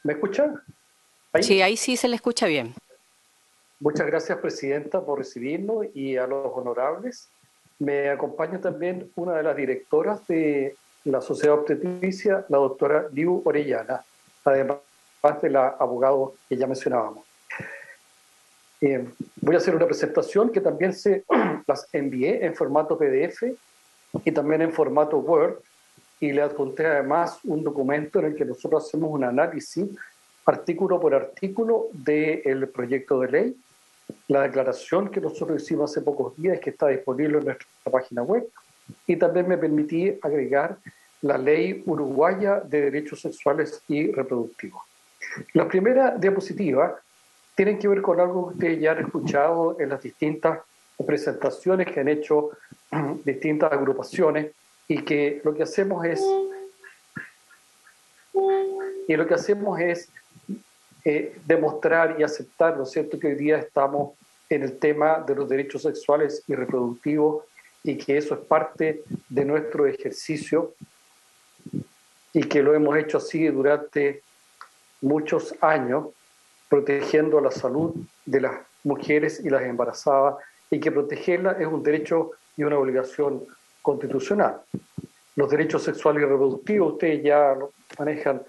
¿Me escuchan? ¿Ahí? Sí, ahí sí se le escucha bien. Muchas gracias, Presidenta, por recibirnos y a los honorables. Me acompaña también una de las directoras de la Sociedad Obstetricia, la doctora Liu Orellana, además de la abogada que ya mencionábamos. Voy a hacer una presentación que también se las envié en formato PDF y también en formato Word, y le adjunté además un documento en el que nosotros hacemos un análisis artículo por artículo del proyecto de ley, la declaración que nosotros hicimos hace pocos días, que está disponible en nuestra página web, y también me permití agregar la ley uruguaya de derechos sexuales y reproductivos. La primera diapositiva tienen que ver con algo que ustedes ya han escuchado en las distintas presentaciones que han hecho distintas agrupaciones, y que lo que hacemos es demostrar y aceptar, ¿no es cierto?, que hoy día estamos en el tema de los derechos sexuales y reproductivos, y que eso es parte de nuestro ejercicio, y que lo hemos hecho así durante muchos años, protegiendo la salud de las mujeres y las embarazadas, y que protegerla es un derecho y una obligación constitucional. Los derechos sexuales y reproductivos ustedes ya lo manejan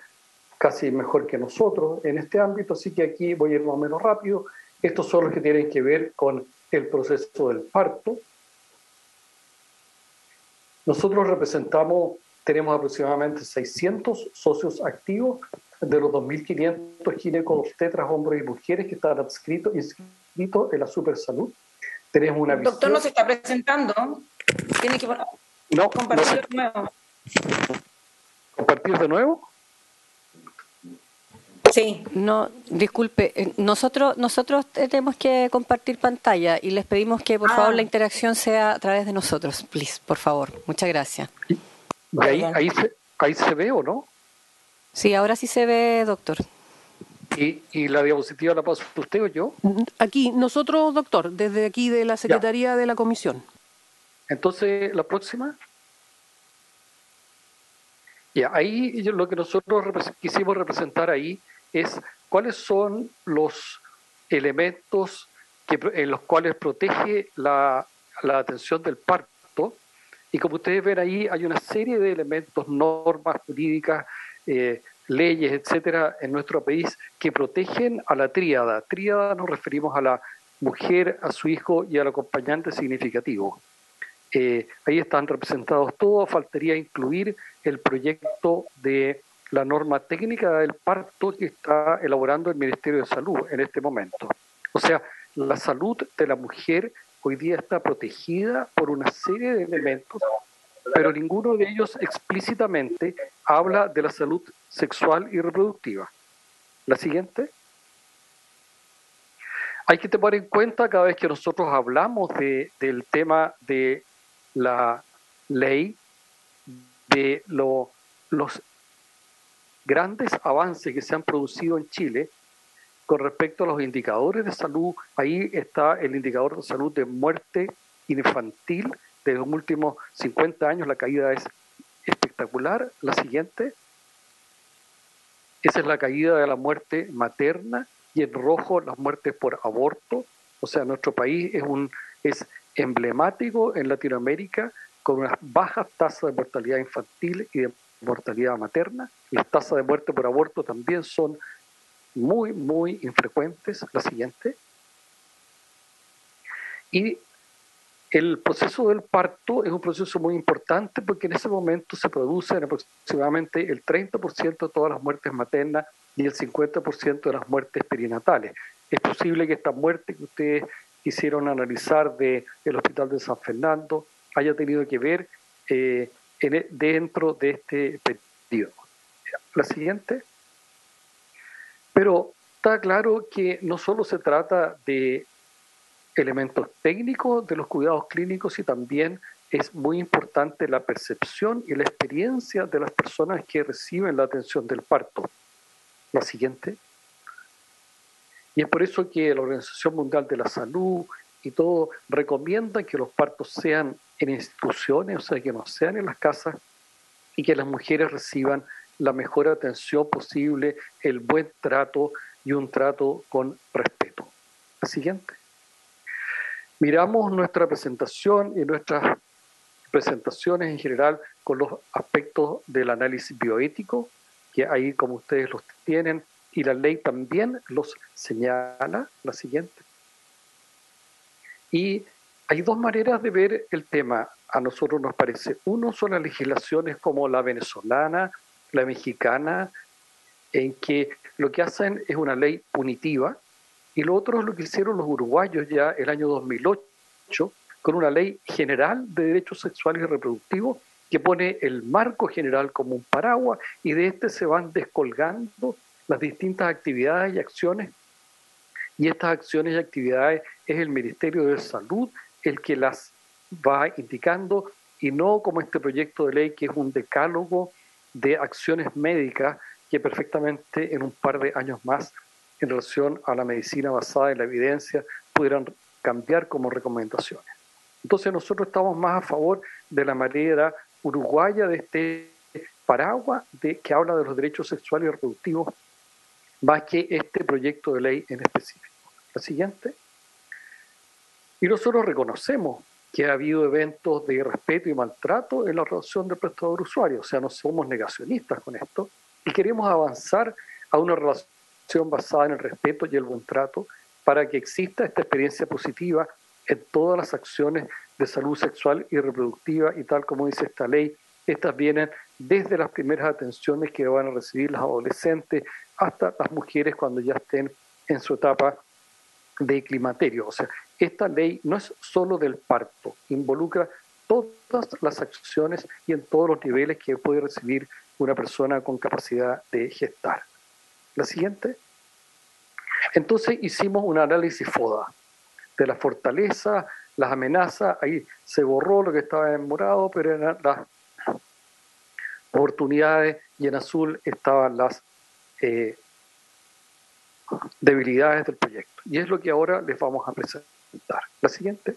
casi mejor que nosotros en este ámbito, así que aquí voy a ir más o menos rápido. Estos son los que tienen que ver con el proceso del parto. Nosotros tenemos aproximadamente 600 socios activos de los 2.500 ginecobstetras, hombres y mujeres que están inscritos en la Supersalud. Tenemos una visión... Doctor, no se está presentando. Tiene que compartirlo de nuevo. ¿Compartir de nuevo? Sí. No, disculpe, nosotros tenemos que compartir pantalla y les pedimos que por favor la interacción sea a través de nosotros, please, por favor. Muchas gracias. ¿Y ahí se ve o no? Sí, ahora sí se ve, doctor. ¿Y la diapositiva la paso usted o yo? Aquí, nosotros, doctor, desde aquí de la Secretaría de la Comisión. Entonces, la próxima. Ahí lo que nosotros quisimos representar ahí es cuáles son los elementos en los cuales protege la atención del parto. Y como ustedes ven ahí, hay una serie de elementos, normas jurídicas, leyes, etcétera, en nuestro país que protegen a la tríada. Tríada nos referimos a la mujer, a su hijo y al acompañante significativo. Ahí están representados todos. Faltaría incluir el proyecto de la norma técnica del parto que está elaborando el Ministerio de Salud en este momento. O sea, la salud de la mujer hoy día está protegida por una serie de elementos, pero ninguno de ellos explícitamente habla de la salud sexual y reproductiva. La siguiente. Hay que tomar en cuenta cada vez que nosotros hablamos del tema de la ley, de los grandes avances que se han producido en Chile con respecto a los indicadores de salud. Ahí está el indicador de salud de muerte infantil. De los últimos 50 años la caída es espectacular. La siguiente. Esa es la caída de la muerte materna, y en rojo las muertes por aborto. O sea, nuestro país es emblemático en Latinoamérica con unas bajas tasas de mortalidad infantil y de mortalidad materna. Las tasas de muerte por aborto también son muy, muy infrecuentes. La siguiente. Y el proceso del parto es un proceso muy importante porque en ese momento se producen aproximadamente el 30% de todas las muertes maternas y el 50% de las muertes perinatales. Es posible que esta muerte que ustedes quisieron analizar del Hospital de San Fernando haya tenido que ver dentro de este periodo. La siguiente. Pero está claro que no solo se trata de elementos técnicos de los cuidados clínicos, y también es muy importante la percepción y la experiencia de las personas que reciben la atención del parto. La siguiente. Y es por eso que la Organización Mundial de la Salud y todo recomiendan que los partos sean en instituciones, o sea, que no sean en las casas, y que las mujeres reciban la mejor atención posible, el buen trato y un trato con respeto. La siguiente. Miramos nuestra presentación y nuestras presentaciones en general con los aspectos del análisis bioético, que ahí como ustedes los tienen, y la ley también los señala. La siguiente. Y hay dos maneras de ver el tema. A nosotros nos parece, uno son las legislaciones como la venezolana, la mexicana, en que lo que hacen es una ley punitiva, y lo otro es lo que hicieron los uruguayos ya el año 2008, con una ley general de derechos sexuales y reproductivos, que pone el marco general como un paraguas, y de este se van descolgando las distintas actividades y acciones, y estas acciones y actividades es el Ministerio de Salud el que las va indicando, y no como este proyecto de ley que es un decálogo de acciones médicas que perfectamente en un par de años más en relación a la medicina basada en la evidencia pudieran cambiar como recomendaciones. Entonces nosotros estamos más a favor de la manera uruguaya de este paraguas que habla de los derechos sexuales y reproductivos más que este proyecto de ley en específico. La siguiente. Y nosotros reconocemos que ha habido eventos de irrespeto y maltrato en la relación del prestador-usuario, o sea, no somos negacionistas con esto, y queremos avanzar a una relación basada en el respeto y el buen trato para que exista esta experiencia positiva en todas las acciones de salud sexual y reproductiva, y tal como dice esta ley, estas vienen desde las primeras atenciones que van a recibir las adolescentes hasta las mujeres cuando ya estén en su etapa de climaterio. O sea, esta ley no es solo del parto, involucra todas las acciones y en todos los niveles que puede recibir una persona con capacidad de gestar. La siguiente. Entonces hicimos un análisis FODA de la fortaleza, las amenazas, ahí se borró lo que estaba en morado, pero eran las oportunidades, y en azul estaban las debilidades del proyecto. Y es lo que ahora les vamos a presentar. La siguiente.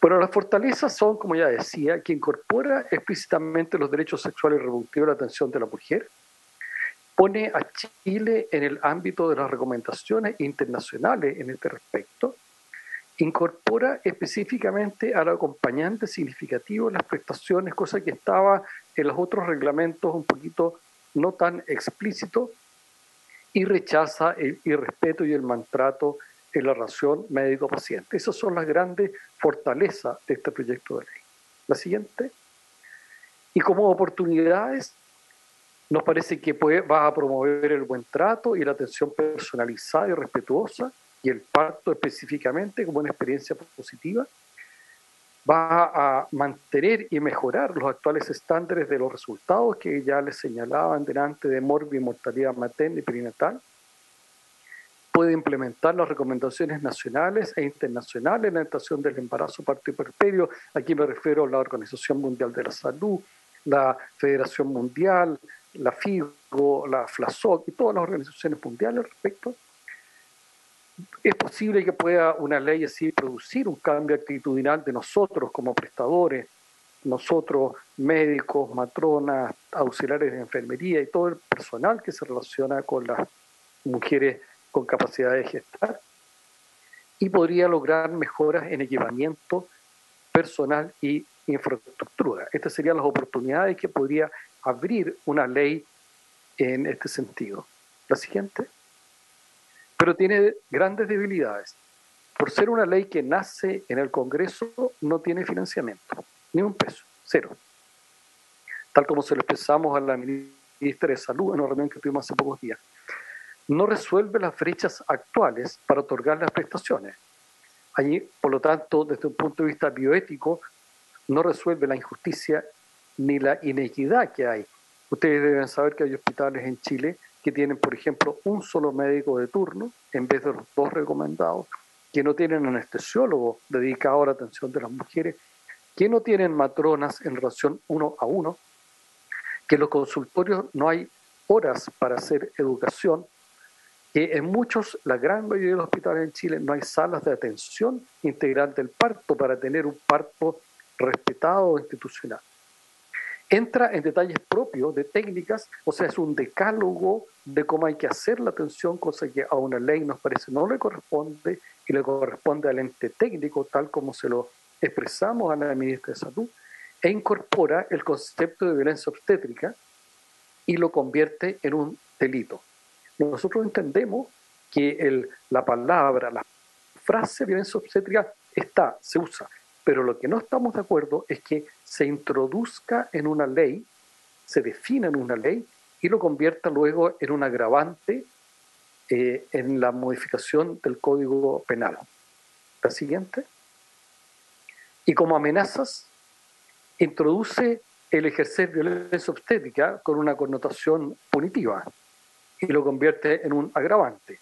Bueno, las fortalezas son, como ya decía, que incorpora explícitamente los derechos sexuales y reproductivos a la atención de la mujer, pone a Chile en el ámbito de las recomendaciones internacionales en este respecto, incorpora específicamente al acompañante significativo en las prestaciones, cosa que estaba en los otros reglamentos un poquito no tan explícito, y rechaza el irrespeto y el maltrato en la relación médico-paciente. Esas son las grandes fortalezas de este proyecto de ley. La siguiente. Y como oportunidades, nos parece que va a promover el buen trato y la atención personalizada y respetuosa, y el parto específicamente como una experiencia positiva. Va a mantener y mejorar los actuales estándares de los resultados que ya les señalaban delante de mortalidad materna y perinatal. Puede implementar las recomendaciones nacionales e internacionales en la orientación del embarazo, parto y puerperio. Aquí me refiero a la Organización Mundial de la Salud, la Federación Mundial, la FIGO, la FLASOC y todas las organizaciones mundiales al respecto. Es posible que pueda una ley así producir un cambio actitudinal de nosotros como prestadores, nosotros médicos, matronas, auxiliares de enfermería y todo el personal que se relaciona con las mujeres con capacidad de gestar, y podría lograr mejoras en equipamiento personal y infraestructura. Estas serían las oportunidades que podría abrir una ley en este sentido. La siguiente. Pero tiene grandes debilidades. Por ser una ley que nace en el Congreso, no tiene financiamiento, ni un peso, cero. Tal como se lo expresamos a la ministra de Salud en una reunión que tuvimos hace pocos días. No resuelve las brechas actuales para otorgar las prestaciones. Allí, por lo tanto, desde un punto de vista bioético, no resuelve la injusticia ni la inequidad que hay. Ustedes deben saber que hay hospitales en Chile que tienen, por ejemplo, un solo médico de turno en vez de los 2 recomendados, que no tienen anestesiólogo dedicado a la atención de las mujeres, que no tienen matronas en relación 1 a 1, que en los consultorios no hay horas para hacer educación, que en la gran mayoría de los hospitales en Chile no hay salas de atención integral del parto para tener un parto respetado institucional. entra en detalles propios de técnicas, o sea, es un decálogo de cómo hay que hacer la atención, cosa que a una ley nos parece no le corresponde y le corresponde al ente técnico, tal como se lo expresamos a la ministra de Salud, e incorpora el concepto de violencia obstétrica y lo convierte en un delito. Nosotros entendemos que la palabra, la frase violencia obstétrica se usa, pero lo que no estamos de acuerdo es que se introduzca en una ley, se defina en una ley y lo convierta luego en un agravante en la modificación del Código Penal. La siguiente. Y como amenazas, introduce el ejercer violencia obstétrica con una connotación punitiva y lo convierte en un agravante.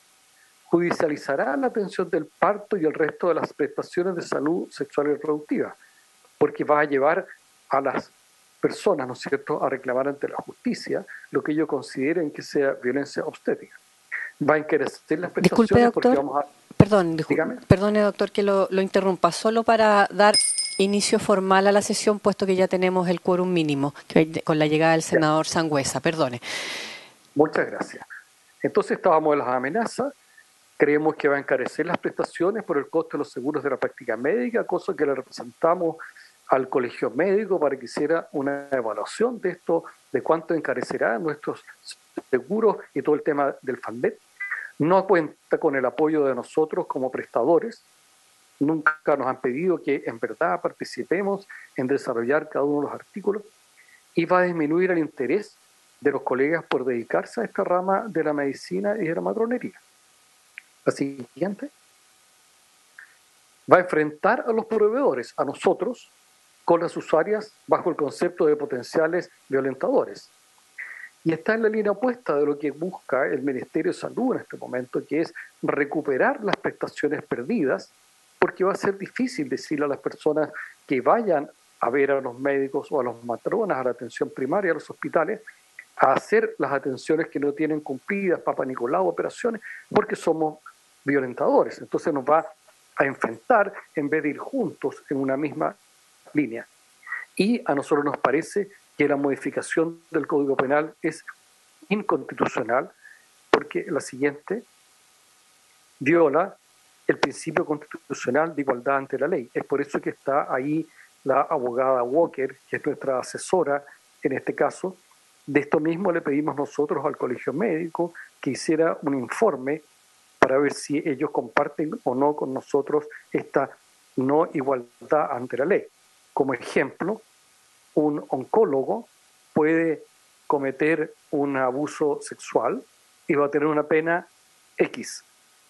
Judicializará la atención del parto y el resto de las prestaciones de salud sexual y reproductiva, porque va a llevar a las personas, ¿no es cierto?, a reclamar ante la justicia lo que ellos consideren que sea violencia obstétrica. Va a encarecer las prestaciones. Disculpe, doctor. Porque vamos a... Perdone, doctor, que lo interrumpa. Solo para dar inicio formal a la sesión, puesto que ya tenemos el quórum mínimo, con la llegada del senador Sangüesa. Perdone. Muchas gracias. Entonces estábamos en las amenazas. Creemos que va a encarecer las prestaciones por el costo de los seguros de la práctica médica, cosa que le representamos al colegio médico para que hiciera una evaluación de esto, de cuánto encarecerá nuestros seguros y todo el tema del FANDET. No cuenta con el apoyo de nosotros como prestadores. Nunca nos han pedido que en verdad participemos en desarrollar cada uno de los artículos y va a disminuir el interés de los colegas por dedicarse a esta rama de la medicina y de la matronería. La siguiente. Va a enfrentar a los proveedores, a nosotros, con las usuarias bajo el concepto de potenciales violentadores. Y está en la línea opuesta de lo que busca el Ministerio de Salud en este momento, que es recuperar las prestaciones perdidas, porque va a ser difícil decirle a las personas que vayan a ver a los médicos o a los matronas, a la atención primaria, a los hospitales, a hacer las atenciones que no tienen cumplidas, Papa Nicolau, operaciones, porque somos violentadores. Entonces nos va a enfrentar en vez de ir juntos en una misma línea. Y a nosotros nos parece que la modificación del Código Penal es inconstitucional porque la siguiente viola el principio constitucional de igualdad ante la ley. Es por eso que está ahí la abogada Walker, que es nuestra asesora en este caso. De esto mismo le pedimos nosotros al Colegio Médico que hiciera un informe para ver si ellos comparten o no con nosotros esta no igualdad ante la ley. Como ejemplo, un oncólogo puede cometer un abuso sexual y va a tener una pena X,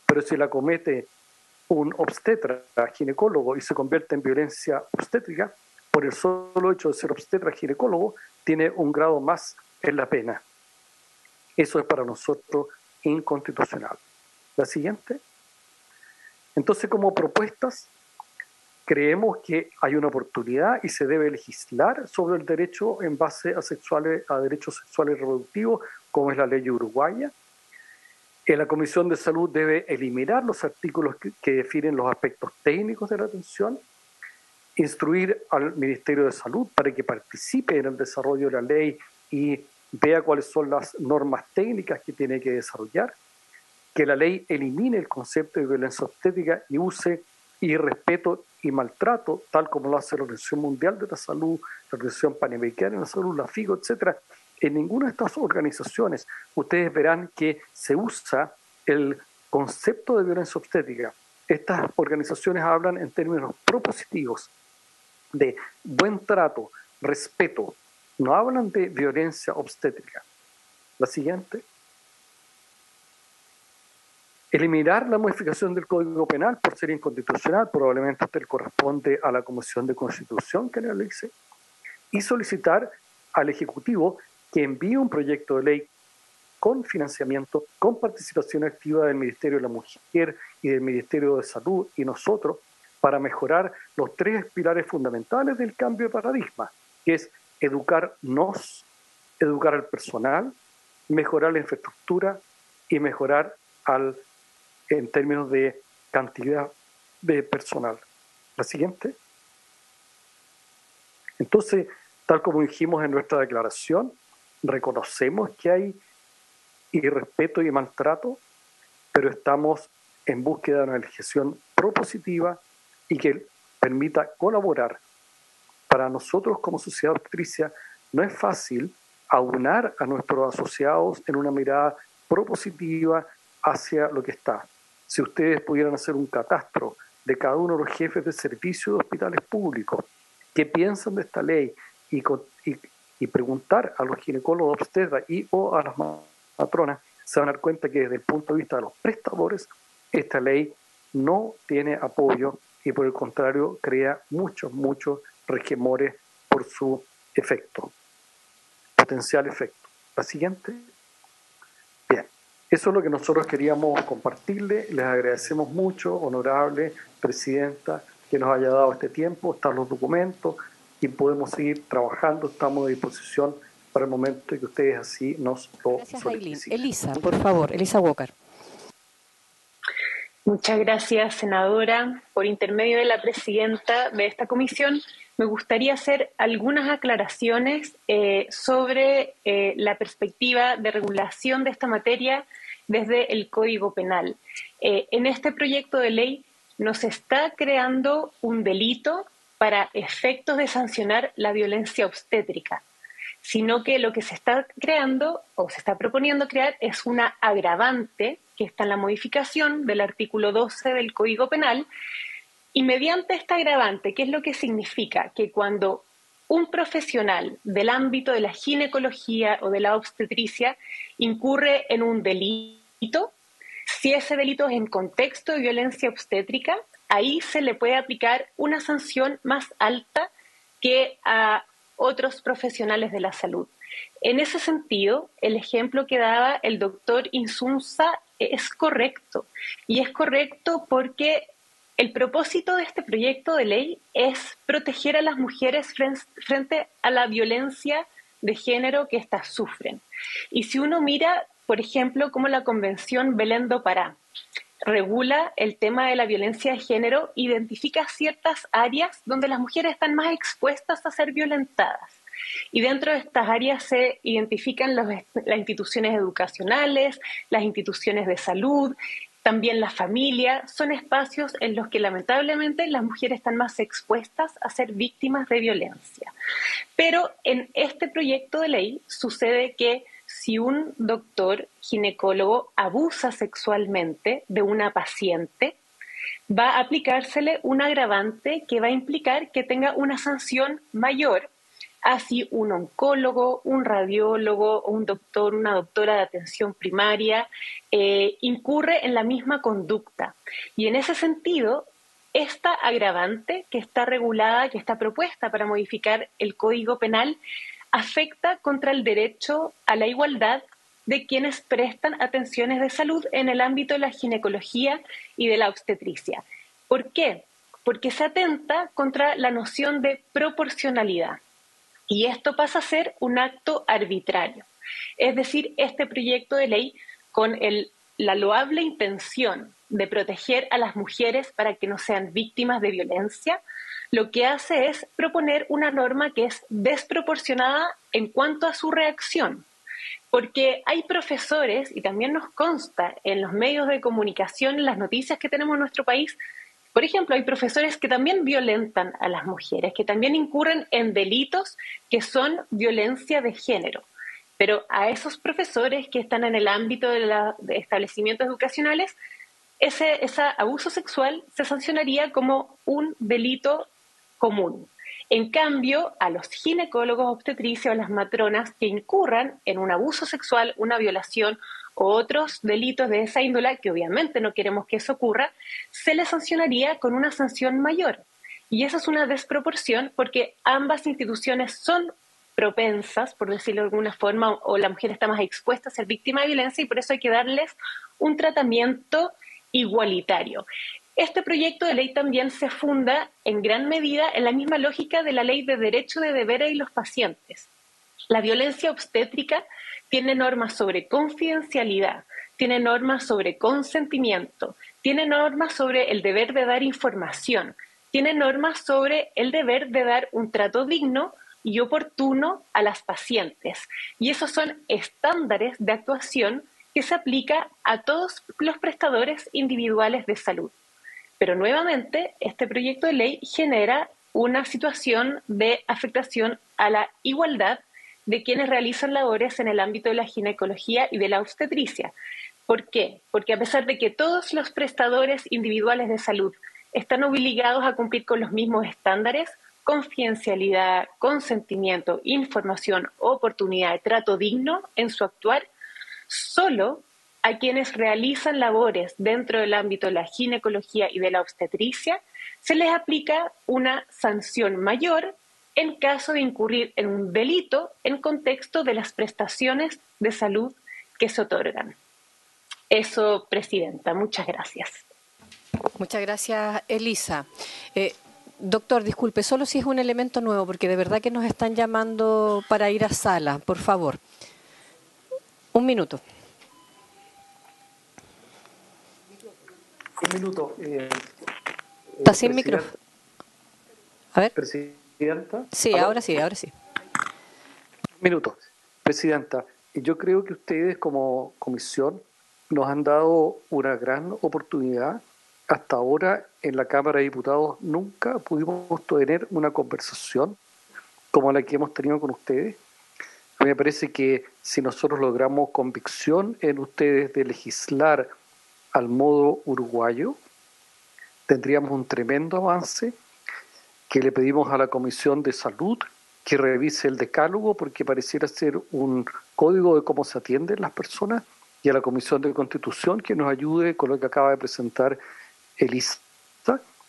pero si la comete un obstetra ginecólogo y se convierte en violencia obstétrica, por el solo hecho de ser obstetra ginecólogo, tiene un grado más en la pena. Eso es para nosotros inconstitucional. La siguiente. Entonces, como propuestas, creemos que hay una oportunidad y se debe legislar sobre el derecho en base a derechos sexuales y reproductivos, como es la ley uruguaya. La Comisión de Salud debe eliminar los artículos que definen los aspectos técnicos de la atención, instruir al Ministerio de Salud para que participe en el desarrollo de la ley y vea cuáles son las normas técnicas que tiene que desarrollar, que la ley elimine el concepto de violencia obstétrica y use irrespeto y maltrato, tal como lo hace la Organización Mundial de la Salud, la Organización Panamericana de la Salud, la FIGO, etcétera. En ninguna de estas organizaciones ustedes verán que se usa el concepto de violencia obstétrica. Estas organizaciones hablan en términos propositivos de buen trato, respeto. No hablan de violencia obstétrica. La siguiente. Eliminar la modificación del Código Penal por ser inconstitucional, probablemente usted corresponde a la Comisión de Constitución que analice, y solicitar al Ejecutivo que envíe un proyecto de ley con financiamiento, con participación activa del Ministerio de la Mujer y del Ministerio de Salud y nosotros, para mejorar los tres pilares fundamentales del cambio de paradigma, que es educarnos, educar al personal, mejorar la infraestructura y mejorar en términos de cantidad de personal. La siguiente. Entonces, Tal como dijimos en nuestra declaración, reconocemos que hay irrespeto y maltrato, pero estamos en búsqueda de una legislación propositiva y que permita colaborar. Para nosotros como sociedad obstetricia no es fácil aunar a nuestros asociados en una mirada propositiva hacia lo que está. Si ustedes pudieran hacer un catastro de cada uno de los jefes de servicio de hospitales públicos, qué piensan de esta ley y preguntar a los ginecólogos obstetras o a las matronas, se van a dar cuenta que desde el punto de vista de los prestadores, esta ley no tiene apoyo y por el contrario crea muchos resquemores por su efecto, potencial efecto. La siguiente. Bien, eso es lo que nosotros queríamos compartirle. Les agradecemos mucho, honorable presidenta, que nos haya dado este tiempo, están los documentos y podemos seguir trabajando. Estamos a disposición para el momento en que ustedes así nos lo soliciten. Elisa, por favor, Elisa Walker. Muchas gracias, senadora. Por intermedio de la presidenta de esta comisión, me gustaría hacer algunas aclaraciones sobre la perspectiva de regulación de esta materia desde el Código Penal. En este proyecto de ley no se está creando un delito para efectos de sancionar la violencia obstétrica, sino que lo que se está creando o se está proponiendo crear es una agravante que está en la modificación del artículo 12 del Código Penal. Y mediante esta agravante, ¿qué es lo que significa? Que cuando un profesional del ámbito de la ginecología o de la obstetricia incurre en un delito, si ese delito es en contexto de violencia obstétrica, ahí se le puede aplicar una sanción más alta que a otros profesionales de la salud. En ese sentido, el ejemplo que daba el doctor Insunza es correcto. Y es correcto porque el propósito de este proyecto de ley es proteger a las mujeres frente a la violencia de género que éstas sufren. Y si uno mira, por ejemplo, cómo la Convención Belén do Pará regula el tema de la violencia de género, identifica ciertas áreas donde las mujeres están más expuestas a ser violentadas. Y dentro de estas áreas se identifican las instituciones educacionales, las instituciones de salud, también la familia. Son espacios en los que lamentablemente las mujeres están más expuestas a ser víctimas de violencia. Pero en este proyecto de ley sucede que si un doctor ginecólogo abusa sexualmente de una paciente, va a aplicársele un agravante que va a implicar que tenga una sanción mayor. Así un oncólogo, un radiólogo, un doctor, una doctora de atención primaria incurre en la misma conducta. Y en ese sentido, esta agravante que está regulada, que está propuesta para modificar el Código Penal, afecta contra el derecho a la igualdad de quienes prestan atenciones de salud en el ámbito de la ginecología y de la obstetricia. ¿Por qué? Porque se atenta contra la noción de proporcionalidad. Y esto pasa a ser un acto arbitrario. Es decir, este proyecto de ley, con la loable intención de proteger a las mujeres para que no sean víctimas de violencia, lo que hace es proponer una norma que es desproporcionada en cuanto a su reacción. Porque hay profesores, y también nos consta en los medios de comunicación, en las noticias que tenemos en nuestro país, por ejemplo, hay profesores que también violentan a las mujeres, que también incurren en delitos que son violencia de género. Pero a esos profesores que están en el ámbito de establecimientos educacionales, ese abuso sexual se sancionaría como un delito común. En cambio, a los ginecólogos obstetricios, a las matronas que incurran en un abuso sexual, una violación o otros delitos de esa índole, que obviamente no queremos que eso ocurra, se les sancionaría con una sanción mayor. Y esa es una desproporción porque ambas instituciones son propensas, por decirlo de alguna forma, o la mujer está más expuesta a ser víctima de violencia y por eso hay que darles un tratamiento igualitario. Este proyecto de ley también se funda en gran medida en la misma lógica de la Ley de Derecho de Deberes y los Pacientes. La violencia obstétrica tiene normas sobre confidencialidad, tiene normas sobre consentimiento, tiene normas sobre el deber de dar información, tiene normas sobre el deber de dar un trato digno y oportuno a las pacientes. Y esos son estándares de actuación que se aplica a todos los prestadores individuales de salud. Pero nuevamente, este proyecto de ley genera una situación de afectación a la igualdad de quienes realizan labores en el ámbito de la ginecología y de la obstetricia. ¿Por qué? Porque a pesar de que todos los prestadores individuales de salud están obligados a cumplir con los mismos estándares, confidencialidad, consentimiento, información, oportunidad, trato digno en su actuar, solo a quienes realizan labores dentro del ámbito de la ginecología y de la obstetricia se les aplica una sanción mayor en caso de incurrir en un delito en contexto de las prestaciones de salud que se otorgan. Eso, Presidenta. Muchas gracias. Muchas gracias, Elisa. Doctor, disculpe, solo si es un elemento nuevo, porque de verdad que nos están llamando para ir a sala, por favor. Un minuto. Un minuto. Está sin micrófono. A ver. Presidenta. Sí, ahora sí. Un minuto. Presidenta, yo creo que ustedes como comisión nos han dado una gran oportunidad. Hasta ahora en la Cámara de Diputados nunca pudimos tener una conversación como la que hemos tenido con ustedes. A mí me parece que si nosotros logramos convicción en ustedes de legislar al modo uruguayo, tendríamos un tremendo avance, que le pedimos a la Comisión de Salud que revise el decálogo porque pareciera ser un código de cómo se atienden las personas, y a la Comisión de Constitución que nos ayude con lo que acaba de presentar Elisa,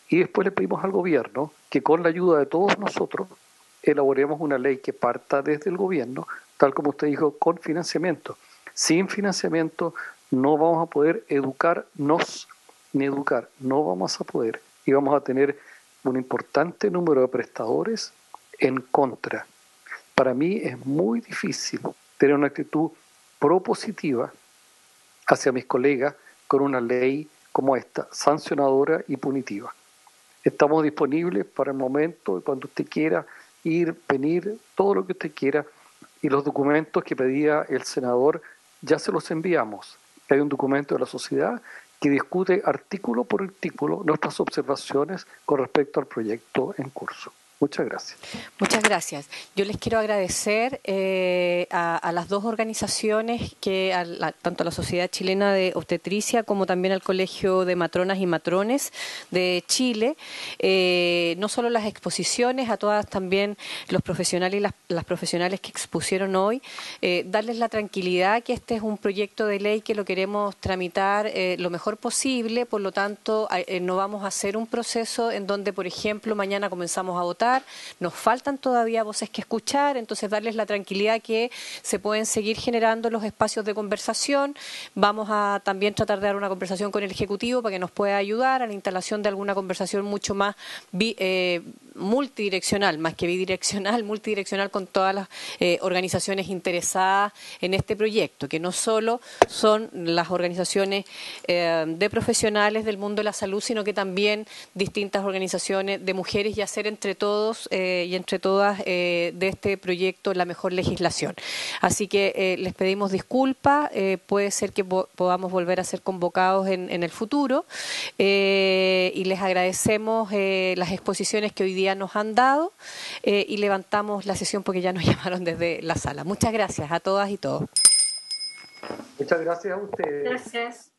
y después le pedimos al gobierno que con la ayuda de todos nosotros elaboremos una ley que parta desde el gobierno, tal como usted dijo, con financiamiento. Sin financiamiento no vamos a poder educarnos ni educar, no vamos a poder, y vamos a tener un importante número de prestadores en contra. Para mí es muy difícil tener una actitud propositiva hacia mis colegas con una ley como esta, sancionadora y punitiva. Estamos disponibles para el momento, cuando usted quiera ir, venir, todo lo que usted quiera, y los documentos que pedía el senador ya se los enviamos. Hay un documento de la sociedad que discute artículo por artículo nuestras observaciones con respecto al proyecto en curso. Muchas gracias. Muchas gracias. Yo les quiero agradecer a las dos organizaciones, tanto a la Sociedad Chilena de Obstetricia como también al Colegio de Matronas y Matrones de Chile, no solo las exposiciones, a todas también los profesionales y las profesionales que expusieron hoy, darles la tranquilidad que este es un proyecto de ley que lo queremos tramitar lo mejor posible, por lo tanto no vamos a hacer un proceso en donde, por ejemplo, mañana comenzamos a votar. Nos faltan todavía voces que escuchar, entonces darles la tranquilidad que se pueden seguir generando los espacios de conversación. Vamos a también tratar de dar una conversación con el Ejecutivo para que nos pueda ayudar a la instalación de alguna conversación mucho más multidireccional, más que bidireccional, multidireccional con todas las organizaciones interesadas en este proyecto, que no solo son las organizaciones de profesionales del mundo de la salud, sino que también distintas organizaciones de mujeres, y hacer entre todos y entre todas de este proyecto la mejor legislación. Así que les pedimos disculpas, puede ser que podamos volver a ser convocados en el futuro, y les agradecemos las exposiciones que hoy día nos han dado, y levantamos la sesión porque ya nos llamaron desde la sala. Muchas gracias a todas y todos. Muchas gracias a ustedes. Gracias.